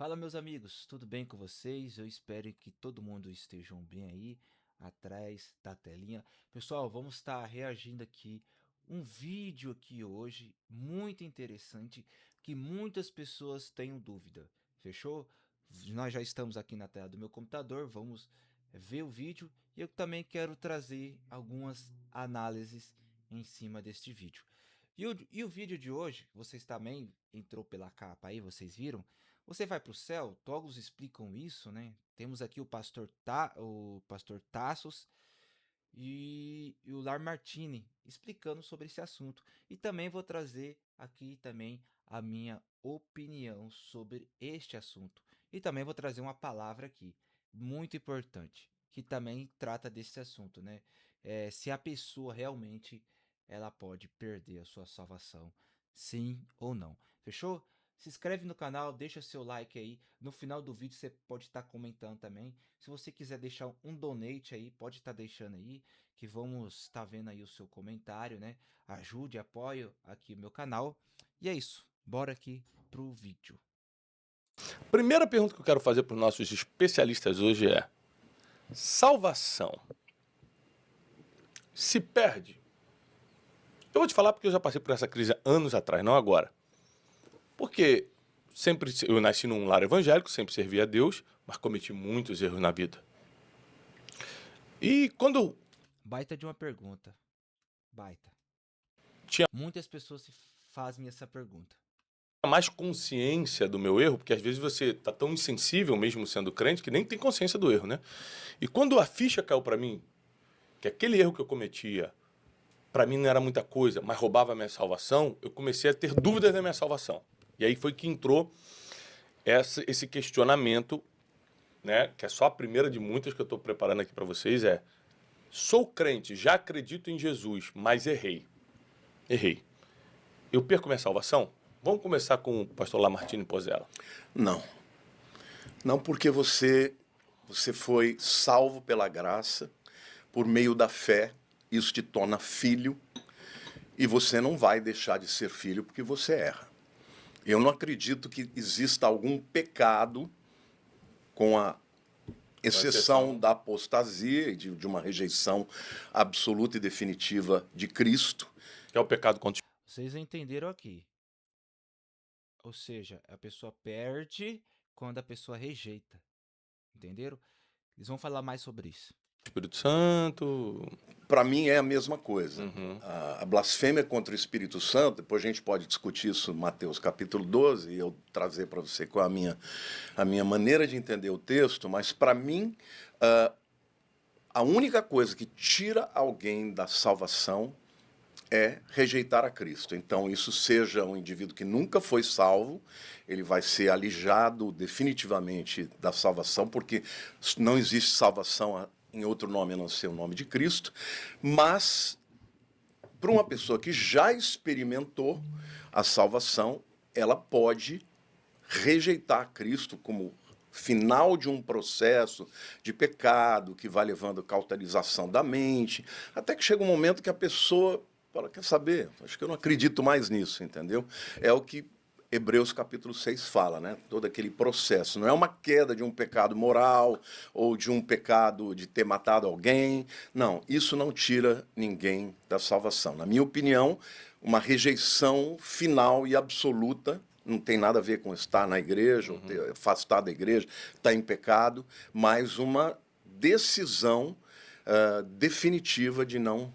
Fala, meus amigos, tudo bem com vocês? Eu espero que todo mundo esteja bem aí, atrás da telinha. Pessoal, vamos estar reagindo aqui um vídeo aqui hoje muito interessante que muitas pessoas têm dúvida. Fechou? Nós já estamos aqui na tela do meu computador, vamos ver o vídeo e eu também quero trazer algumas análises em cima deste vídeo. E o vídeo de hoje, vocês também entrou pela capa aí, vocês viram? Você vai para o céu? Todos explicam isso, né? Temos aqui o pastor Tassos e o Lar Martini explicando sobre esse assunto. E também vou trazer aqui também a minha opinião sobre este assunto. E também vou trazer uma palavra aqui, muito importante, que também trata desse assunto, né? Se a pessoa realmente ela pode perder a sua salvação, sim ou não. Fechou? Se inscreve no canal, deixa seu like aí. No final do vídeo você pode estar comentando também. Se você quiser deixar um donate aí, pode estar deixando aí, que vamos estar vendo aí o seu comentário, né? Ajude, apoie aqui o meu canal. E é isso. Bora aqui pro vídeo. Primeira pergunta que eu quero fazer para os nossos especialistas hoje é: salvação se perde? Eu vou te falar porque eu já passei por essa crise anos atrás, não agora. Porque sempre eu nasci num lar evangélico, sempre servi a Deus, mas cometi muitos erros na vida. E quando eu Baita de uma pergunta. Baita. tinha Muitas pessoas se fazem essa pergunta. mais consciência do meu erro, porque às vezes você está tão insensível mesmo sendo crente que nem tem consciência do erro, né? E quando a ficha caiu para mim, que aquele erro que eu cometia para mim não era muita coisa, mas roubava a minha salvação, eu comecei a ter dúvidas da minha salvação. E aí foi que entrou esse questionamento, né, que é só a primeira de muitas que eu estou preparando aqui para vocês, sou crente, já acredito em Jesus, mas errei. Errei. Eu perco minha salvação? Vamos começar com o pastor Lamartine Pozella. Não. Não porque você foi salvo pela graça, por meio da fé, isso te torna filho, e você não vai deixar de ser filho porque você erra. Eu não acredito que exista algum pecado, com a exceção da apostasia e de uma rejeição absoluta e definitiva de Cristo. Que é o pecado contra Vocês entenderam aqui. Ou seja, a pessoa perde quando a pessoa rejeita. Entenderam? Eles vão falar mais sobre isso. o Espírito Santo. Para mim é a mesma coisa. Uhum. A blasfêmia contra o Espírito Santo, depois a gente pode discutir isso em Mateus capítulo 12, e eu trazer para você qual é a minha maneira de entender o texto, mas para mim, a única coisa que tira alguém da salvação é rejeitar a Cristo. Então, isso seja um indivíduo que nunca foi salvo, ele vai ser alijado definitivamente da salvação, porque não existe salvação em outro nome a não ser o nome de Cristo, mas para uma pessoa que já experimentou a salvação, ela pode rejeitar Cristo como final de um processo de pecado que vai levando à cauterização da mente, até que chega um momento que a pessoa fala, quer saber, acho que eu não acredito mais nisso, entendeu? É o que Hebreus capítulo 6 fala, né? Todo aquele processo. Não é uma queda de um pecado moral ou de um pecado de ter matado alguém. Não, isso não tira ninguém da salvação. Na minha opinião, uma rejeição final e absoluta, não tem nada a ver com estar na igreja, ou ter afastado da igreja, estar em pecado, mas uma decisão definitiva de não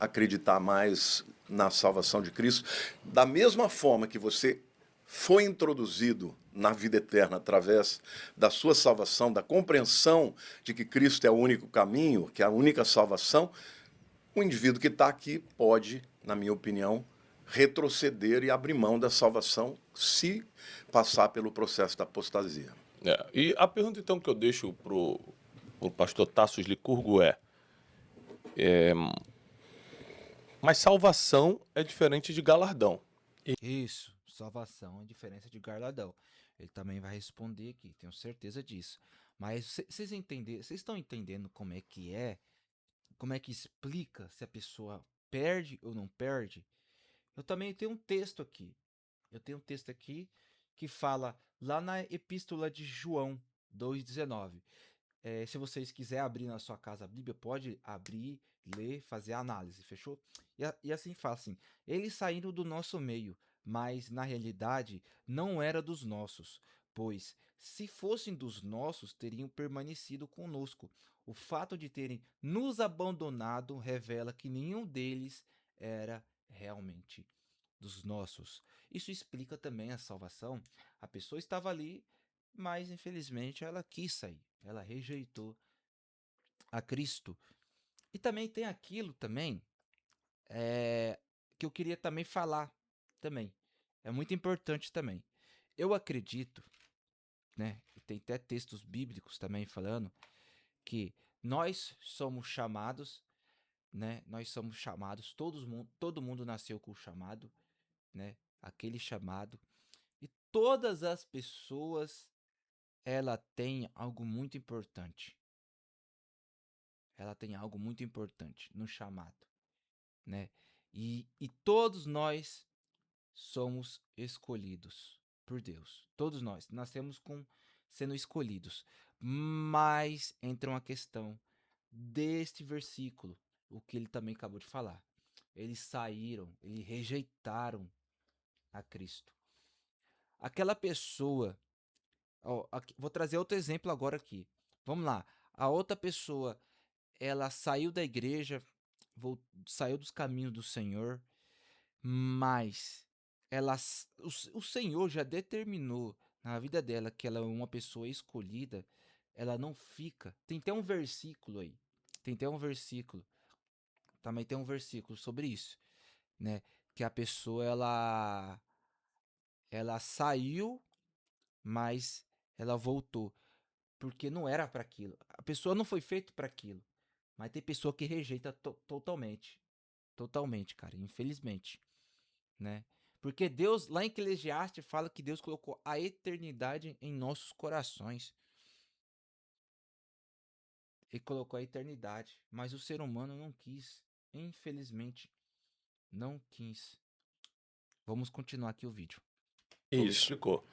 acreditar mais na salvação de Cristo. Da mesma forma que você foi introduzido na vida eterna através da sua salvação, da compreensão de que Cristo é o único caminho, que é a única salvação, o indivíduo que está aqui pode, na minha opinião, retroceder e abrir mão da salvação se passar pelo processo da apostasia. E a pergunta então que eu deixo pro pastor Tassos Licurgo mas salvação é diferente de galardão. Isso, salvação é diferença de galardão. Ele também vai responder aqui, tenho certeza disso. Mas vocês estão entendendo como é que explica se a pessoa perde ou não perde? Eu também tenho um texto aqui. Eu tenho um texto aqui que fala lá na Epístola de João 2,19. Se vocês quiserem abrir na sua casa a Bíblia, pode abrir, ler, fazer a análise, fechou? E assim fala assim: eles saíram do nosso meio, mas na realidade não era dos nossos, pois se fossem dos nossos, teriam permanecido conosco. O fato de terem nos abandonado revela que nenhum deles era realmente dos nossos. Isso explica também a salvação. A pessoa estava ali, mas infelizmente ela quis sair. Ela rejeitou a Cristo. E também tem aquilo também que eu queria também falar também. É muito importante também. Eu acredito, né? E tem até textos bíblicos também falando que nós somos chamados, né? Nós somos chamados, todo mundo nasceu com o chamado, né? Aquele chamado. E todas as pessoas, ela tem algo muito importante. Ela tem algo muito importante no chamado, né? E todos nós somos escolhidos por Deus. Todos nós nascemos sendo escolhidos. Mas entra uma questão deste versículo, o que ele também acabou de falar. Eles saíram, eles rejeitaram a Cristo. Aquela pessoa, vou trazer outro exemplo agora aqui. Vamos lá. A outra pessoa, ela saiu da igreja, saiu dos caminhos do Senhor, mas o Senhor já determinou na vida dela que ela é uma pessoa escolhida, ela não fica. Tem até um versículo aí. Também tem um versículo sobre isso, né? Que a pessoa ela saiu, mas ela voltou, porque não era para aquilo. A pessoa não foi feita para aquilo. Mas tem pessoa que rejeita totalmente. Totalmente, cara, infelizmente, né? Porque Deus, lá em Eclesiastes, fala que Deus colocou a eternidade em nossos corações. Ele colocou a eternidade, mas o ser humano não quis. Infelizmente, não quis. Vamos continuar aqui o vídeo. Isso, explicou.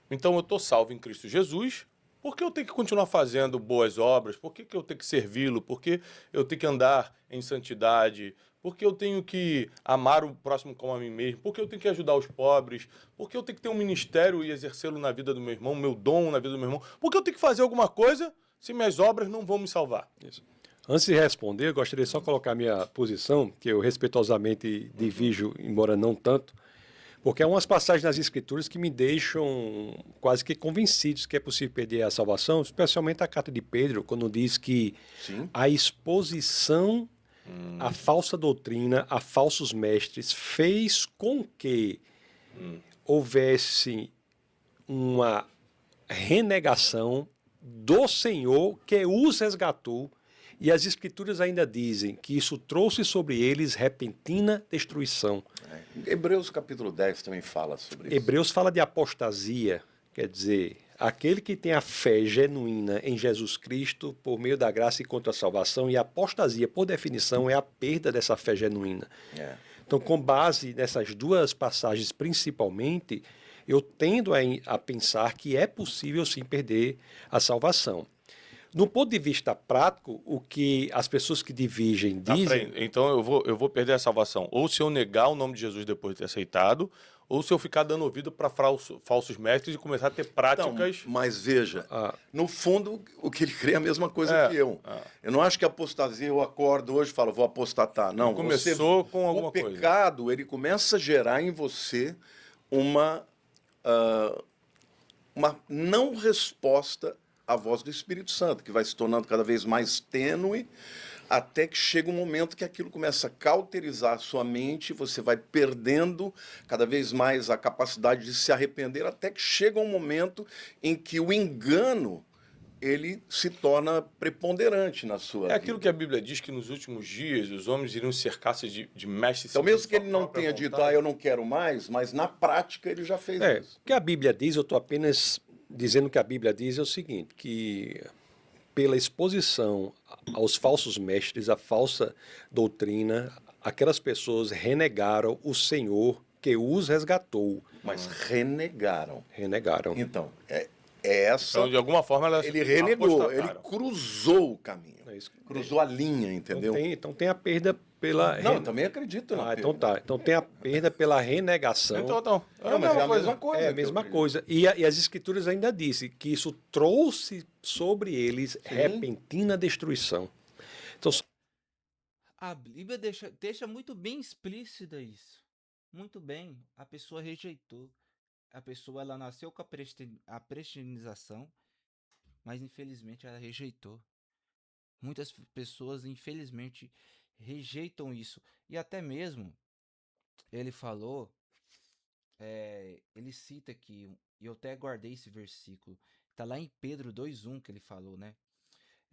Então eu estou salvo em Cristo Jesus. Por que eu tenho que continuar fazendo boas obras? Por que eu tenho que servi-lo? Por que eu tenho que andar em santidade? Por que eu tenho que amar o próximo como a mim mesmo? Por que eu tenho que ajudar os pobres? Por que eu tenho que ter um ministério e exercê-lo na vida do meu irmão, meu dom na vida do meu irmão? Por que eu tenho que fazer alguma coisa se minhas obras não vão me salvar? Isso. Antes de responder, eu gostaria só de colocar a minha posição, que eu respeitosamente divido, embora não tanto, porque há umas passagens nas Escrituras que me deixam quase que convencidos que é possível perder a salvação, especialmente a carta de Pedro, quando diz que Sim. a exposição à falsa doutrina, a falsos mestres, fez com que houvesse uma renegação do Senhor que os resgatou. E as Escrituras ainda dizem que isso trouxe sobre eles repentina destruição. Hebreus capítulo 10 também fala sobre isso. Hebreus fala de apostasia, quer dizer, aquele que tem a fé genuína em Jesus Cristo por meio da graça e contra a salvação, e a apostasia, por definição, é a perda dessa fé genuína. Então, com base nessas duas passagens principalmente, eu tendo a pensar que é possível sim perder a salvação. No ponto de vista prático, o que as pessoas que dividem dizem... Então eu vou perder a salvação ou se eu negar o nome de Jesus depois de ter aceitado, ou se eu ficar dando ouvido para falsos mestres e começar a ter práticas... Então, mas veja, no fundo, o que ele crê é a mesma coisa que eu. Eu não acho que a apostasia, eu acordo hoje e falo, vou apostatar. Não, começou com alguma coisa. O pecado, ele começa a gerar em você uma não resposta à voz do Espírito Santo, que vai se tornando cada vez mais tênue, até que chega um momento que aquilo começa a cauterizar a sua mente, você vai perdendo cada vez mais a capacidade de se arrepender, até que chega um momento em que o engano ele se torna preponderante na sua vida. É aquilo que a Bíblia diz, que nos últimos dias os homens iriam cercar-se de mestres... Então, mesmo que ele não tenha dito, eu não quero mais, mas na prática ele já fez isso. O que a Bíblia diz, eu estou apenas dizendo que a Bíblia diz é o seguinte, que pela exposição aos falsos mestres, à falsa doutrina, aquelas pessoas renegaram o Senhor que os resgatou. Mas renegaram. Renegaram. Então, é essa... Então, de alguma forma, elas Ele renegou, ele apostataram. cruzou o caminho. É isso. Cruzou a linha, entendeu? Então tem a perda pela... Não, eu também acredito. na então perda. tá. Então tem a perda pela renegação. Então, Não, mas é a mesma coisa. É a que eu mesma acredito. coisa. E as escrituras ainda dizem que isso trouxe sobre eles repentina destruição. Então, A Bíblia deixa muito bem explícita isso. Muito bem. A pessoa rejeitou. A pessoa ela nasceu com a predestinação, mas infelizmente ela rejeitou. Muitas pessoas, infelizmente, rejeitam isso. E até mesmo, ele falou, ele cita aqui, e eu até guardei esse versículo, tá lá em Pedro 2:1 que ele falou, né?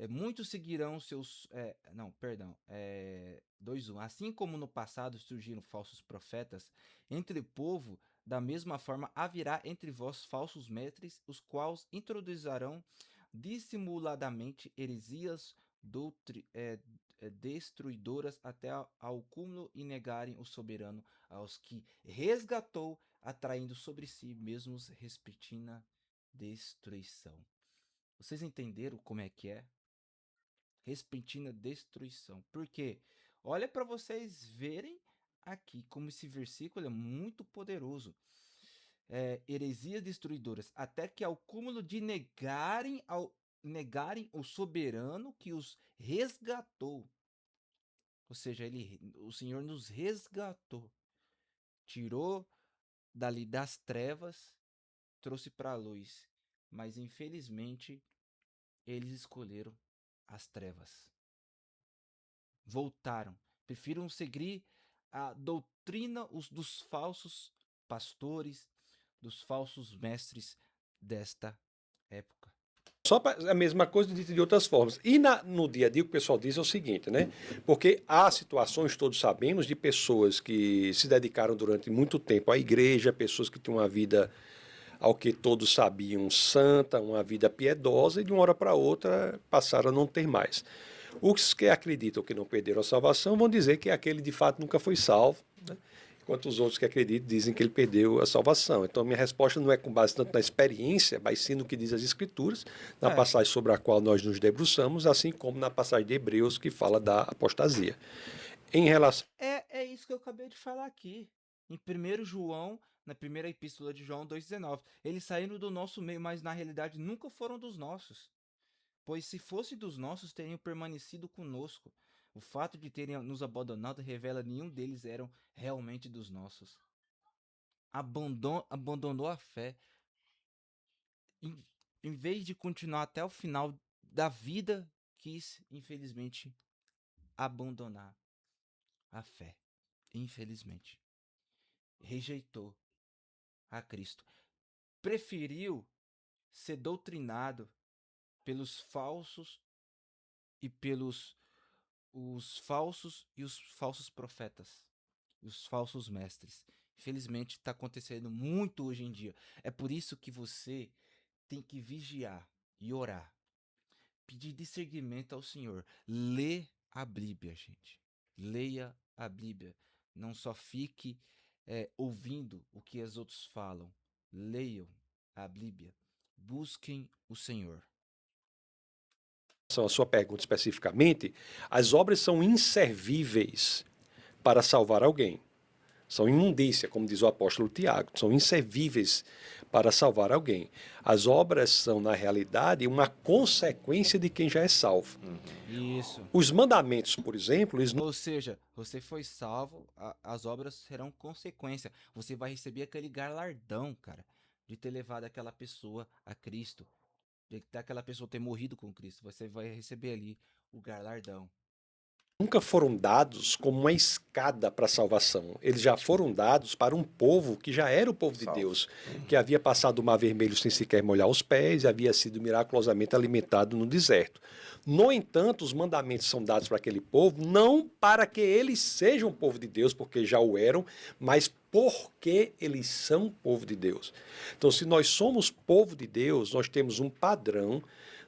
Muitos seguirão seus. Não, perdão. 2:1. Assim como no passado surgiram falsos profetas entre o povo, da mesma forma haverá entre vós falsos mestres, os quais introduzirão dissimuladamente heresias destruidoras até ao cúmulo e negarem o soberano aos que resgatou, atraindo sobre si mesmos repentina destruição. Vocês entenderam como é que é? Repentina destruição. Por quê? Olha para vocês verem aqui como esse versículo é muito poderoso. Heresias destruidoras, até que ao cúmulo de negarem o soberano que os resgatou. Ou seja, o Senhor nos resgatou, tirou dali das trevas, trouxe para a luz. Mas infelizmente eles escolheram as trevas. Voltaram. Prefiram seguir a doutrina dos falsos pastores, dos falsos mestres desta época. só a mesma coisa dita de outras formas. E no dia a dia o que o pessoal diz é o seguinte, né? Porque há situações, todos sabemos, de pessoas que se dedicaram durante muito tempo à igreja, pessoas que tinham uma vida, ao que todos sabiam, santa, uma vida piedosa, e de uma hora para outra passaram a não ter mais. Os que acreditam que não perderam a salvação vão dizer que aquele de fato nunca foi salvo, né? Enquanto os outros que acreditam dizem que ele perdeu a salvação. Então, minha resposta não é com base tanto na experiência, mas sim no que diz as Escrituras, na passagem sobre a qual nós nos debruçamos, assim como na passagem de Hebreus, que fala da apostasia. Em relação... É isso que eu acabei de falar aqui. Em 1 João, na primeira epístola de João 2,19. Eles saíram do nosso meio, mas na realidade nunca foram dos nossos. Pois se fosse dos nossos, teriam permanecido conosco. O fato de terem nos abandonado revela que nenhum deles eram realmente dos nossos. Abandonou a fé. Em vez de continuar até o final da vida, quis, infelizmente, abandonar a fé. Infelizmente. Rejeitou a Cristo. Preferiu ser doutrinado pelos falsos e pelos os falsos profetas, os falsos mestres. Infelizmente está acontecendo muito hoje em dia. É por isso que você tem que vigiar e orar, pedir discernimento ao Senhor. Lê a Bíblia, gente. Leia a Bíblia. Não só fique ouvindo o que os outros falam. Leiam a Bíblia. Busquem o Senhor. A sua pergunta especificamente, as obras são inservíveis para salvar alguém. São imundícia, como diz o apóstolo Tiago, são inservíveis para salvar alguém. As obras são, na realidade, uma consequência de quem já é salvo. Isso. Os mandamentos, por exemplo, eles não... Ou seja, você foi salvo, as obras serão consequência. Você vai receber aquele galardão, cara, de ter levado aquela pessoa a Cristo. De aquela pessoa ter morrido com Cristo. Você vai receber ali o galardão. nunca foram dados como uma escada para a salvação. Eles já foram dados para um povo que já era o povo de Deus, que havia passado o Mar Vermelho sem sequer molhar os pés e havia sido miraculosamente alimentado no deserto. No entanto, os mandamentos são dados para aquele povo não para que eles sejam o povo de Deus, porque já o eram, mas porque eles são povo de Deus. Então, se nós somos povo de Deus, nós temos um padrão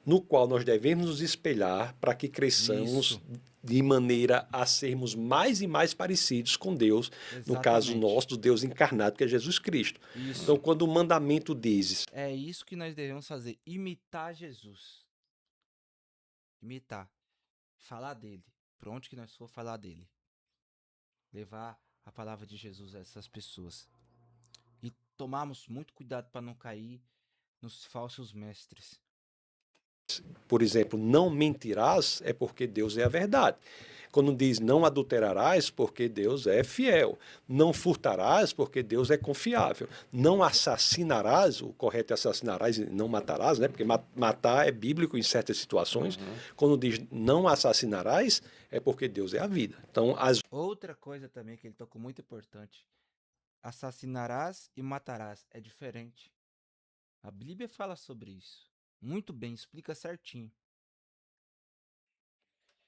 no qual nós devemos nos espelhar para que cresçamos Isso. de maneira a sermos mais e mais parecidos com Deus, no caso Exatamente. nosso, do Deus encarnado, que é Jesus Cristo. Isso. Então, quando o mandamento diz, É isso que nós devemos fazer, imitar Jesus. Imitar. Falar dele. Por onde que nós for falar dele. Levar a palavra de Jesus a essas pessoas. E tomarmos muito cuidado para não cair nos falsos mestres. por exemplo, não mentirás, é porque Deus é a verdade. Quando diz não adulterarás, porque Deus é fiel. Não furtarás, porque Deus é confiável. Não assassinarás, o correto é assassinarás e não matarás, né? Porque matar é bíblico em certas situações. Quando diz não assassinarás, é porque Deus é a vida. Então, as Outra coisa também que ele tocou muito importante. Assassinarás e matarás. É diferente. A Bíblia fala sobre isso. Muito bem, explica certinho.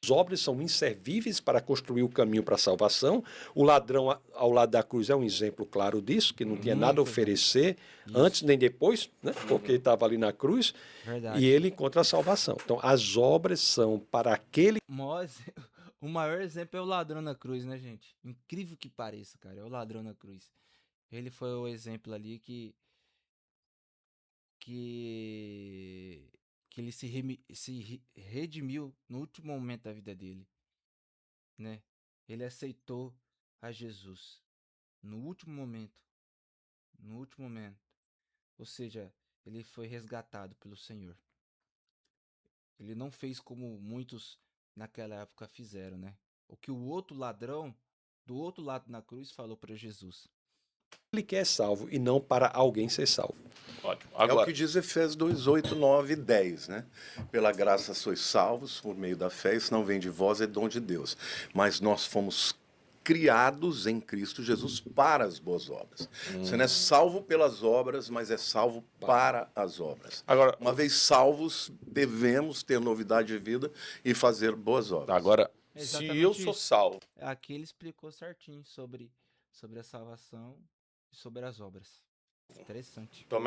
obras são inservíveis para construir o caminho para a salvação. O ladrão ao lado da cruz é um exemplo claro disso, que não tinha nada a Muito oferecer Isso. antes nem depois, né? Porque estava ali na cruz, Verdade. e ele encontra a salvação. Então, as obras são para aquele O maior exemplo é o ladrão na cruz, né, gente? Incrível que pareça, cara. É o ladrão na cruz. Ele foi o exemplo ali que ele se redimiu no último momento da vida dele, né? Ele aceitou a Jesus no último momento, no último momento. Ou seja, ele foi resgatado pelo Senhor. Ele não fez como muitos naquela época fizeram, né? O que o outro ladrão do outro lado na cruz falou para Jesus. que é salvo e não para alguém ser salvo. Ótimo. É o Agora, que diz Efésios 2, 8, 9 e 10, né? Pela graça sois salvos por meio da fé, isso não vem de vós, é dom de Deus. Mas nós fomos criados em Cristo Jesus para as boas obras. Você não é salvo pelas obras, mas é salvo para as obras. Agora, Uma vez salvos, devemos ter novidade de vida e fazer boas obras. agora se Exatamente eu sou isso. salvo, Aqui ele explicou certinho sobre a salvação e sobre as obras. Interessante. então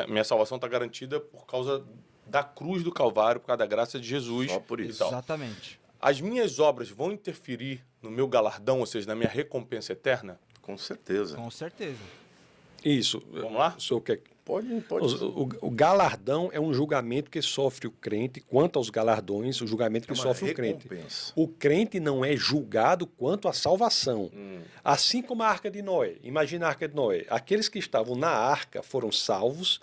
minha salvação está garantida por causa da cruz do Calvário, por causa da graça de Jesus. Só por e isso. tal. Exatamente. As minhas obras vão interferir no meu galardão, ou seja, na minha recompensa eterna? Com certeza. Com certeza. Isso. Vamos lá? O senhor quer... Pode. O galardão é um julgamento que sofre o crente. Quanto aos galardões, o julgamento que É uma sofre o crente. recompensa. O crente não é julgado quanto à salvação. Assim como a Arca de Noé. Imagina a Arca de Noé. Aqueles que estavam na arca foram salvos,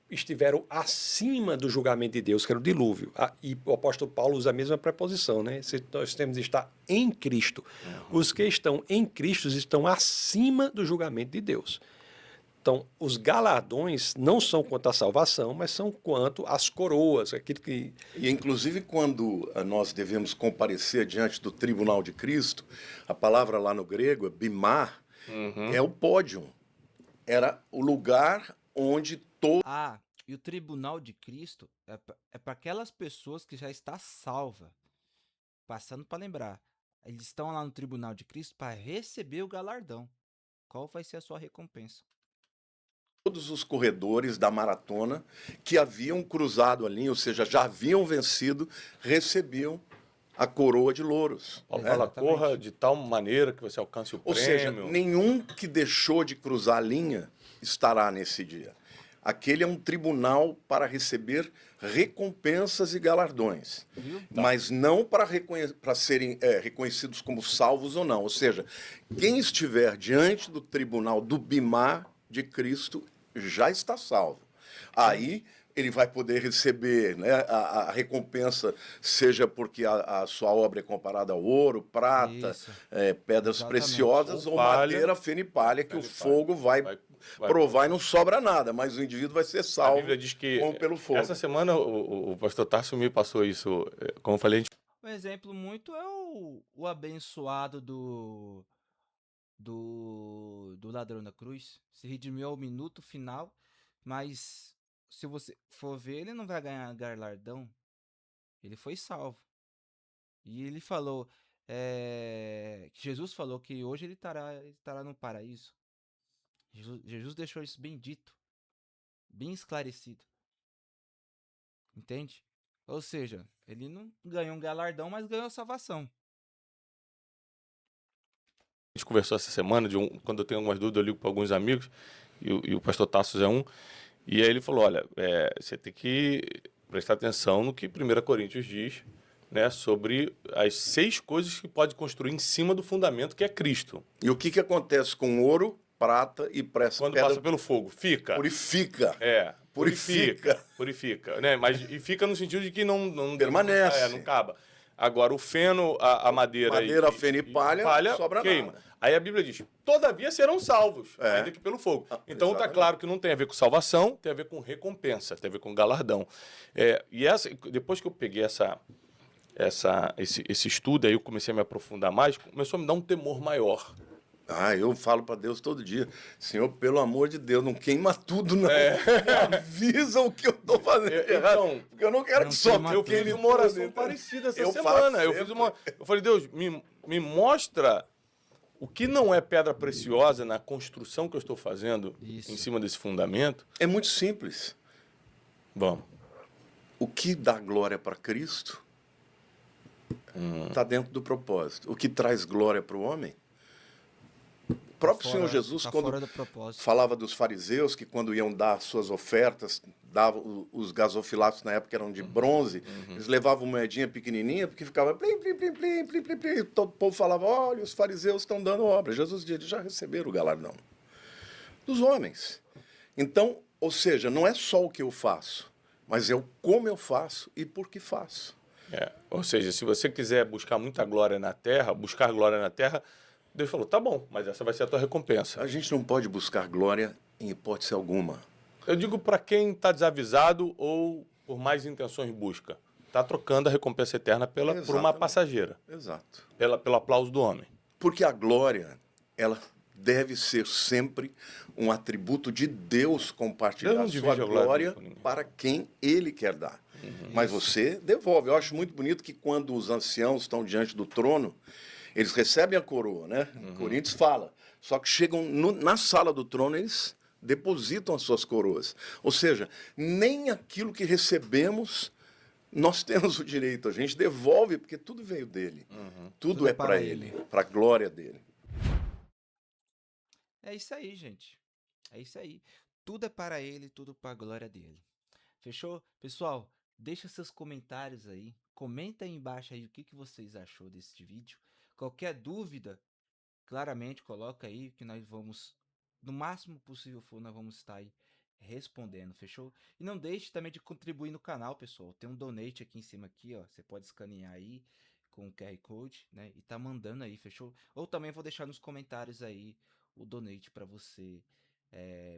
estiveram acima do julgamento de Deus, que era o dilúvio. E o apóstolo Paulo usa a mesma preposição, né? Nós temos de estar em Cristo. Os que estão em Cristo estão acima do julgamento de Deus. Então, os galardões não são quanto à salvação, mas são quanto às coroas, aquilo que... E, inclusive, quando nós devemos comparecer diante do tribunal de Cristo, a palavra lá no grego é bimar, é o pódio. Era o lugar onde todo... Ah, e o tribunal de Cristo é para aquelas pessoas que já está salva. Passando para lembrar. Eles estão lá no tribunal de Cristo para receber o galardão. Qual vai ser a sua recompensa? Todos os corredores da maratona que haviam cruzado a linha, ou seja, já haviam vencido, recebiam a coroa de louros. Paulo né? fala, Exatamente. corra de tal maneira que você alcance o Ou prêmio. seja, nenhum que deixou de cruzar a linha estará nesse dia. Aquele é um tribunal para receber recompensas e galardões, Viu? mas não para serem reconhecidos como salvos ou não. Ou seja, quem estiver diante do tribunal do Bimar de Cristo já está salvo. Aí ele vai poder receber, né, a recompensa, seja porque a sua obra é comparada ao ouro, prata, Isso. pedras Exatamente. preciosas Ou ou palha, madeira, feno e palha, que o feno e fogo vai vai provar e não sobra nada, mas o indivíduo vai ser A salvo Bíblia diz que como pelo fogo. essa semana o pastor Tarso me passou isso. Como eu falei, a gente Um exemplo muito é o abençoado do ladrão da cruz. Se redimiu ao minuto final, mas se você for ver, ele não vai ganhar galardão. Ele foi salvo. E ele falou, que Jesus falou que hoje ele estará no paraíso. Jesus deixou isso bem dito, bem esclarecido. Entende? Ou seja, ele não ganhou um galardão, mas ganhou a salvação. A gente conversou essa semana, quando eu tenho algumas dúvidas, eu ligo para alguns amigos, e o pastor Tassos é um, e aí ele falou, olha, você tem que prestar atenção no que 1 Coríntios diz, né, sobre as 6 coisas que pode construir em cima do fundamento que é Cristo. E o que acontece com ouro, prata e Quando pedra? passa pelo fogo, fica. Purifica. Purifica, né? Mas e fica no sentido de que não Permanece. não acaba. Agora, o feno, a madeira... Feno e palha, sobra queima. nada. Aí a Bíblia diz, todavia serão salvos, ainda que pelo fogo. Então está exatamente. claro que não tem a ver com salvação, tem a ver com recompensa, tem a ver com galardão. Depois que eu peguei esse estudo, aí eu comecei a me aprofundar mais, começou a me dar um temor maior. Eu falo para Deus todo dia, Senhor, pelo amor de Deus, não queima tudo, não. Me avisa o que eu estou fazendo errado, porque eu não quero que só queima eu tudo. fiz uma oração parecida essa Eu semana. faço Eu falei, Deus, me mostra o que não é pedra preciosa na construção que eu estou fazendo Isso. em cima desse fundamento. É muito simples. Vamos. O que dá glória para Cristo está dentro do propósito. O que traz glória para o homem. O próprio Senhor Jesus, quando falava dos fariseus, que quando iam dar suas ofertas, os gasofilatos na época eram de bronze, eles levavam moedinha pequenininha, porque ficava plim, plim, plim, plim, plim, plim, plim. Todo o povo falava, olha, os fariseus estão dando obra. Jesus disse, eles já receberam o galardão dos homens. Então, ou seja, não é só o que eu faço, mas é o como eu faço e por que faço. Ou seja, se você quiser buscar muita glória na terra, Deus falou, tá bom, mas essa vai ser a tua recompensa. A gente não pode buscar glória em hipótese alguma. Eu digo para quem está desavisado ou por mais intenções busca. Está trocando a recompensa eterna por uma passageira. Exato. Pelo aplauso do homem. Porque a glória, ela deve ser sempre um atributo de Deus compartilhar sua glória para quem Ele quer dar. Mas você devolve. Eu acho muito bonito que quando os anciãos estão diante do trono, eles recebem a coroa, né? Coríntios fala. Só que chegam na sala do trono, eles depositam as suas coroas. Ou seja, nem aquilo que recebemos nós temos o direito. A gente devolve, porque tudo veio dele. Tudo é para ele, para a glória dele. É isso aí, gente. É isso aí. Tudo é para ele, tudo para a glória dele. Fechou? Pessoal, deixa seus comentários aí. Comenta aí embaixo aí o que vocês achou desse vídeo. Qualquer dúvida, claramente coloca aí que nós vamos, no máximo possível for, nós vamos estar aí respondendo, fechou? E não deixe também de contribuir no canal, pessoal. Tem um donate aqui em cima aqui, ó. Você pode escanear aí com o QR Code, né? E tá mandando aí, fechou? Ou também vou deixar nos comentários aí o donate para você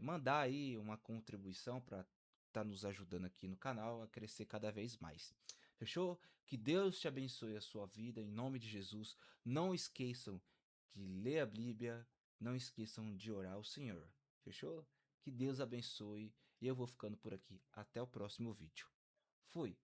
mandar aí uma contribuição para tá nos ajudando aqui no canal a crescer cada vez mais. Fechou? Que Deus te abençoe a sua vida em nome de Jesus. Não esqueçam de ler a Bíblia, não esqueçam de orar ao Senhor. Fechou? Que Deus abençoe e eu vou ficando por aqui. Até o próximo vídeo. Fui!